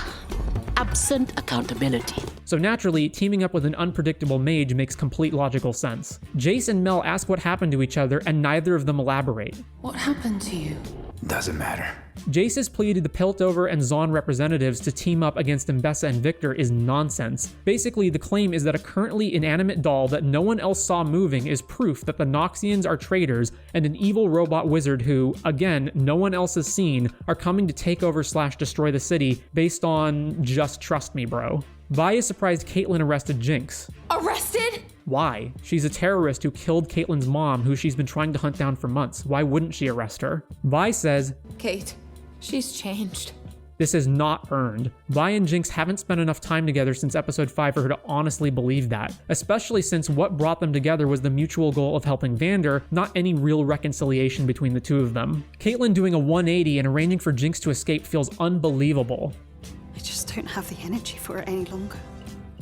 absent accountability. So naturally, teaming up with an unpredictable mage makes complete logical sense. Jace and Mel ask what happened to each other and neither of them elaborate. What happened to you? Doesn't matter. Jace's plea to the Piltover and Zaun representatives to team up against Mbessa and Victor is nonsense. Basically, the claim is that a currently inanimate doll that no one else saw moving is proof that the Noxians are traitors and an evil robot wizard who, again, no one else has seen, are coming to take over / destroy the city based on just trust me, bro. Vi is surprised Caitlyn arrested Jinx. Arrested? Why? She's a terrorist who killed Caitlyn's mom, who she's been trying to hunt down for months. Why wouldn't she arrest her? Vi says, Kate, she's changed. This is not earned. Vi and Jinx haven't spent enough time together since episode 5 for her to honestly believe that, especially since what brought them together was the mutual goal of helping Vander, not any real reconciliation between the two of them. Caitlyn doing a 180 and arranging for Jinx to escape feels unbelievable. I just don't have the energy for it any longer.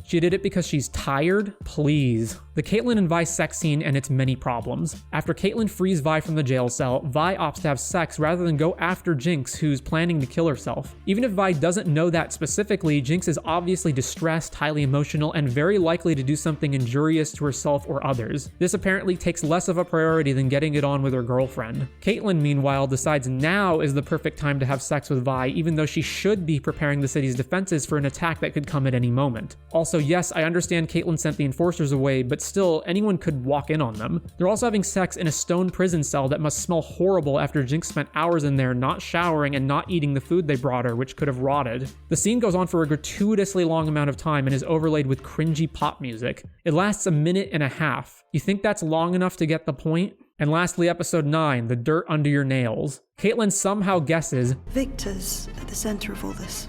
She did it because she's tired? Please. The Caitlyn and Vi sex scene and its many problems. After Caitlyn frees Vi from the jail cell, Vi opts to have sex rather than go after Jinx, who's planning to kill herself. Even if Vi doesn't know that specifically, Jinx is obviously distressed, highly emotional, and very likely to do something injurious to herself or others. This apparently takes less of a priority than getting it on with her girlfriend. Caitlyn, meanwhile, decides now is the perfect time to have sex with Vi, even though she should be preparing the city's defenses for an attack that could come at any moment. Also, yes, I understand Caitlyn sent the enforcers away, but still, anyone could walk in on them. They're also having sex in a stone prison cell that must smell horrible after Jinx spent hours in there not showering and not eating the food they brought her, which could have rotted. The scene goes on for a gratuitously long amount of time and is overlaid with cringy pop music. It lasts a minute and a half. You think that's long enough to get the point? And lastly, episode 9, The Dirt Under Your Nails. Caitlyn somehow guesses, Victor's at the center of all this,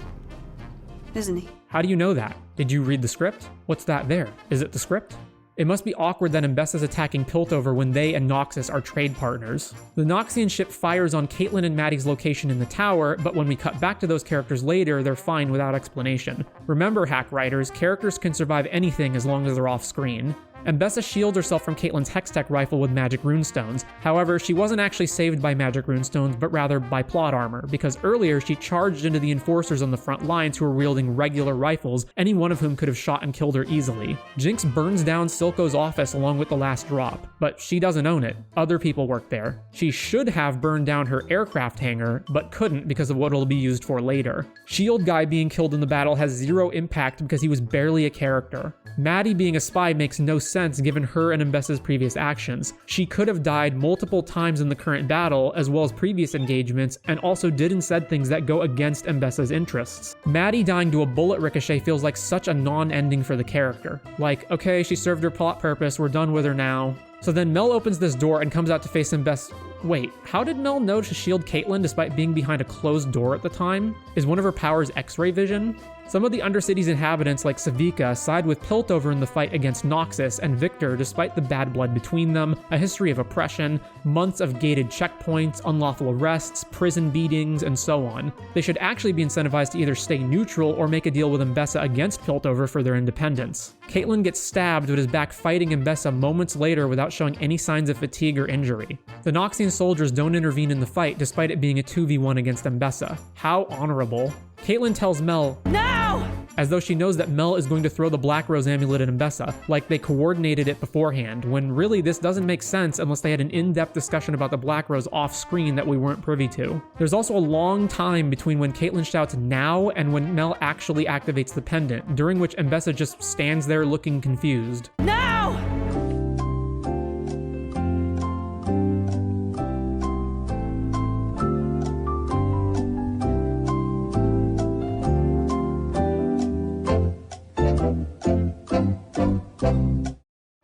isn't he? How do you know that? Did you read the script? What's that there? Is it the script? It must be awkward that Mbessa's attacking Piltover when they and Noxus are trade partners. The Noxian ship fires on Caitlyn and Maddie's location in the tower, but when we cut back to those characters later, they're fine without explanation. Remember, hack writers, characters can survive anything as long as they're off screen. Mbessa shields herself from Caitlyn's Hextech rifle with magic runestones. However, she wasn't actually saved by magic runestones, but rather by plot armor, because earlier she charged into the enforcers on the front lines who were wielding regular rifles, any one of whom could have shot and killed her easily. Jinx burns down Silco's office along with the last drop, but she doesn't own it. Other people work there. She should have burned down her aircraft hangar, but couldn't because of what it'll be used for later. Shield Guy being killed in the battle has zero impact because he was barely a character. Maddie being a spy makes no sense given her and Mbessa's previous actions. She could have died multiple times in the current battle, as well as previous engagements, and also did and said things that go against Mbessa's interests. Maddie dying to a bullet ricochet feels like such a non-ending for the character. Like, okay, she served her plot purpose, we're done with her now. So then Mel opens this door and comes out to face Mbessa. Wait, how did Mel know to shield Caitlin despite being behind a closed door at the time? Is one of her powers X-ray vision? Some of the Undercity's inhabitants, like Savika, side with Piltover in the fight against Noxus and Victor despite the bad blood between them, a history of oppression, months of gated checkpoints, unlawful arrests, prison beatings, and so on. They should actually be incentivized to either stay neutral or make a deal with Mbessa against Piltover for their independence. Caitlin gets stabbed but is back fighting Mbessa moments later without showing any signs of fatigue or injury. The Noxian soldiers don't intervene in the fight despite it being a 2v1 against Mbessa. How honorable. Caitlin tells Mel, "No!" as though she knows that Mel is going to throw the Black Rose amulet at Mbessa, like they coordinated it beforehand, when really this doesn't make sense unless they had an in-depth discussion about the Black Rose off-screen that we weren't privy to. There's also a long time between when Caitlin shouts "now" and when Mel actually activates the pendant, during which Mbessa just stands there looking confused. "No!"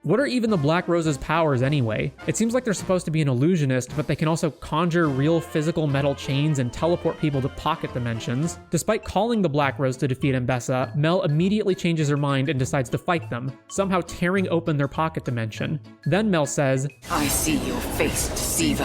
What are even the Black Rose's powers anyway? It seems like they're supposed to be an illusionist, but they can also conjure real physical metal chains and teleport people to pocket dimensions. Despite calling the Black Rose to defeat Mbessa, Mel immediately changes her mind and decides to fight them, somehow tearing open their pocket dimension. Then Mel says, "I see your face, deceiver."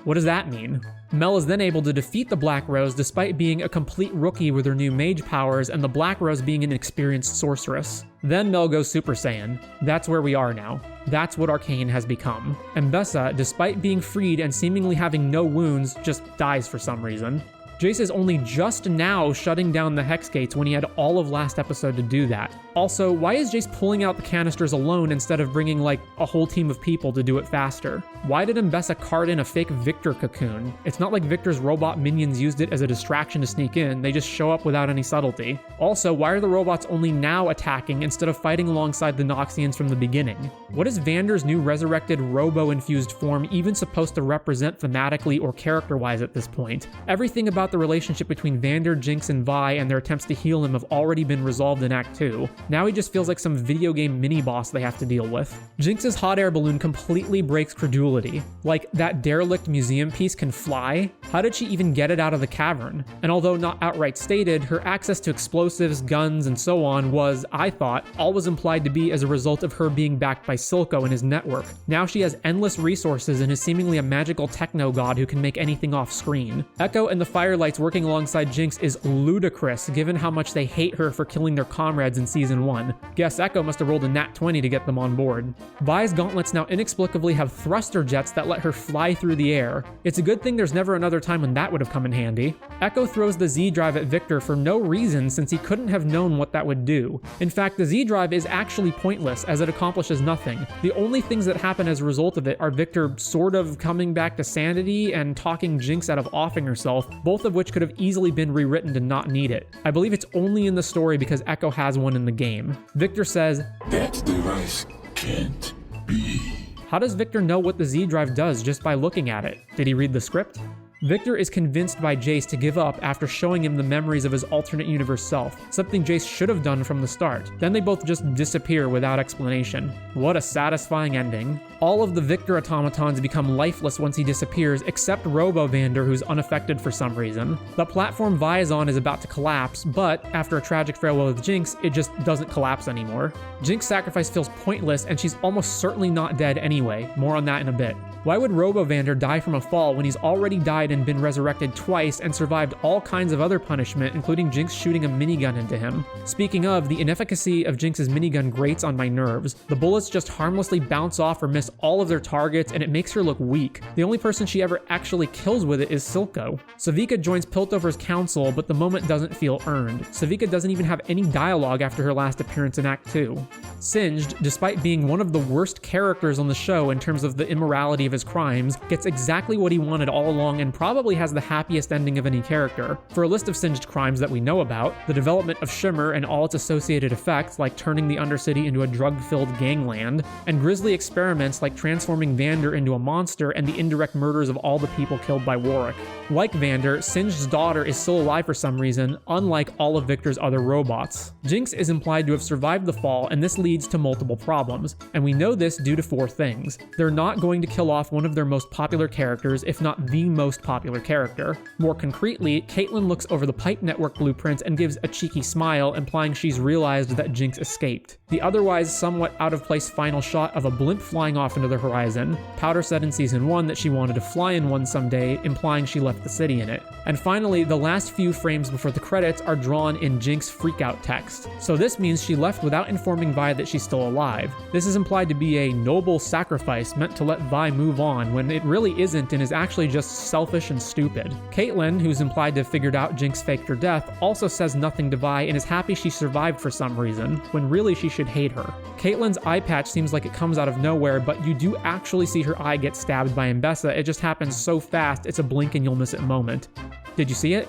What does that mean? Mel is then able to defeat the Black Rose despite being a complete rookie with her new mage powers and the Black Rose being an experienced sorceress. Then Mel goes Super Saiyan. That's where we are now. That's what Arcane has become. Mbessa, despite being freed and seemingly having no wounds, just dies for some reason. Jace is only just now shutting down the Hex Gates when he had all of last episode to do that. Also, why is Jace pulling out the canisters alone instead of bringing like a whole team of people to do it faster? Why did Mbessa cart in a fake Victor cocoon? It's not like Victor's robot minions used it as a distraction to sneak in, they just show up without any subtlety. Also, why are the robots only now attacking instead of fighting alongside the Noxians from the beginning? What is Vander's new resurrected robo-infused form even supposed to represent thematically or character-wise at this point? Everything about the relationship between Vander, Jinx, and Vi and their attempts to heal him have already been resolved in Act 2. Now he just feels like some video game mini-boss they have to deal with. Jinx's hot air balloon completely breaks credulity. Like, that derelict museum piece can fly? How did she even get it out of the cavern? And although not outright stated, her access to explosives, guns, and so on was, I thought, always implied to be as a result of her being backed by Silco and his network. Now she has endless resources and is seemingly a magical techno god who can make anything off screen. Echo and the Firelights working alongside Jinx is ludicrous given how much they hate her for killing their comrades in Season 1. Guess Echo must have rolled a nat 20 to get them on board. Vi's gauntlets now inexplicably have thruster jets that let her fly through the air. It's a good thing there's never another time when that would have come in handy. Echo throws the Z-Drive at Victor for no reason since he couldn't have known what that would do. In fact, the Z-Drive is actually pointless as it accomplishes nothing. The only things that happen as a result of it are Victor sort of coming back to sanity and talking Jinx out of offing herself, both of which could have easily been rewritten to not need it. I believe it's only in the story because Echo has one in the game. Victor says, "That device can't be." How does Victor know what the Z-Drive does just by looking at it? Did he read the script? Victor is convinced by Jace to give up after showing him the memories of his alternate universe self, something Jace should have done from the start. Then they both just disappear without explanation. What a satisfying ending. All of the Victor automatons become lifeless once he disappears, except Robo-Vander, who's unaffected for some reason. The platform Vi is on is about to collapse, but after a tragic farewell with Jinx, it just doesn't collapse anymore. Jinx's sacrifice feels pointless, and she's almost certainly not dead anyway. More on that in a bit. Why would Robo-Vander die from a fall when he's already died and been resurrected twice and survived all kinds of other punishment, including Jinx shooting a minigun into him? Speaking of, the inefficacy of Jinx's minigun grates on my nerves. The bullets just harmlessly bounce off or miss all of their targets, and it makes her look weak. The only person she ever actually kills with it is Silco. Savika joins Piltover's council, but the moment doesn't feel earned. Savika doesn't even have any dialogue after her last appearance in Act 2. Singed, despite being one of the worst characters on the show in terms of the immorality of his crimes, gets exactly what he wanted all along and probably has the happiest ending of any character. For a list of Singed crimes that we know about, the development of Shimmer and all its associated effects like turning the Undercity into a drug-filled gangland, and grisly experiments like transforming Vander into a monster and the indirect murders of all the people killed by Warwick. Like Vander, Singed's daughter is still alive for some reason, unlike all of Victor's other robots. Jinx is implied to have survived the fall, and this leads to multiple problems, and we know this due to 4 things. They're not going to kill off off one of their most popular characters, if not the most popular character. More concretely, Caitlin looks over the Pipe Network blueprints and gives a cheeky smile, implying she's realized that Jinx escaped. The otherwise somewhat out-of-place final shot of a blimp flying off into the horizon. Powder said in Season 1 that she wanted to fly in one someday, implying she left the city in it. And finally, the last few frames before the credits are drawn in Jinx freakout text. So this means she left without informing Vi that she's still alive. This is implied to be a noble sacrifice meant to let Vi move on, when it really isn't and is actually just selfish and stupid. Caitlin, who's implied to have figured out Jinx faked her death, also says nothing to Vi and is happy she survived for some reason, when really she should hate her. Caitlin's eye patch seems like it comes out of nowhere, but you do actually see her eye get stabbed by Mbessa. It just happens so fast, it's a blink and you'll miss it moment. Did you see it?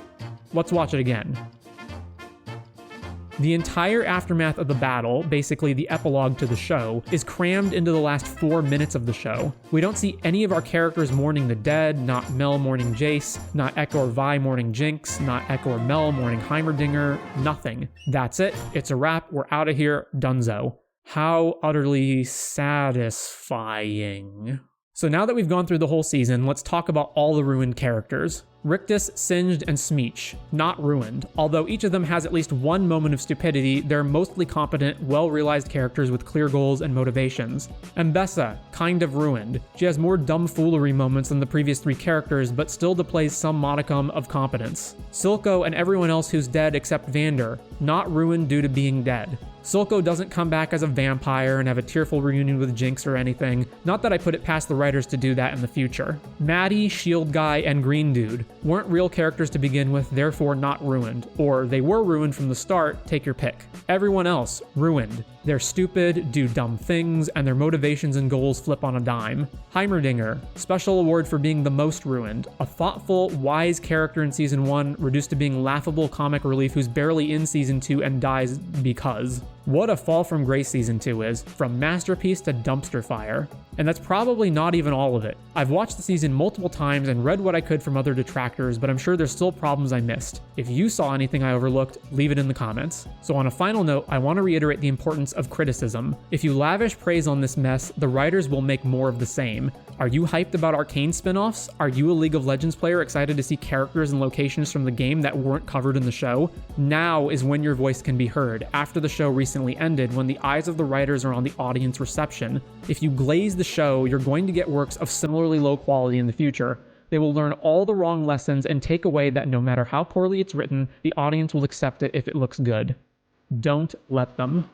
Let's watch it again. The entire aftermath of the battle, basically the epilogue to the show, is crammed into the last 4 minutes of the show. We don't see any of our characters mourning the dead, not Mel mourning Jace, not Echo or Vi mourning Jinx, not Echo or Mel mourning Heimerdinger, nothing. That's it, it's a wrap, we're out of here, dunzo. How utterly satisfying. So now that we've gone through the whole season, let's talk about all the ruined characters. Rictus, Singed, and Smeech, not ruined. Although each of them has at least one moment of stupidity, they're mostly competent, well-realized characters with clear goals and motivations. Mbessa, kind of ruined. She has more dumb foolery moments than the previous 3 characters, but still displays some modicum of competence. Silco and everyone else who's dead except Vander, not ruined due to being dead. Silco doesn't come back as a vampire and have a tearful reunion with Jinx or anything. Not that I put it past the writers to do that in the future. Maddie, Shield Guy, and Green Dude weren't real characters to begin with, therefore not ruined. Or they were ruined from the start, take your pick. Everyone else, ruined. They're stupid, do dumb things, and their motivations and goals flip on a dime. Heimerdinger, special award for being the most ruined. A thoughtful, wise character in Season 1, reduced to being laughable comic relief who's barely in Season 2 and dies because. What a fall from grace Season 2 is, from masterpiece to dumpster fire. And that's probably not even all of it. I've watched the season multiple times and read what I could from other detractors, but I'm sure there's still problems I missed. If you saw anything I overlooked, leave it in the comments. So on a final note, I want to reiterate the importance of criticism. If you lavish praise on this mess, the writers will make more of the same. Are you hyped about Arcane spin-offs? Are you a League of Legends player excited to see characters and locations from the game that weren't covered in the show? Now is when your voice can be heard, after the show recently ended, when the eyes of the writers are on the audience reception. If you glaze the show, you're going to get works of similarly low quality in the future. They will learn all the wrong lessons and take away that no matter how poorly it's written, the audience will accept it if it looks good. Don't let them.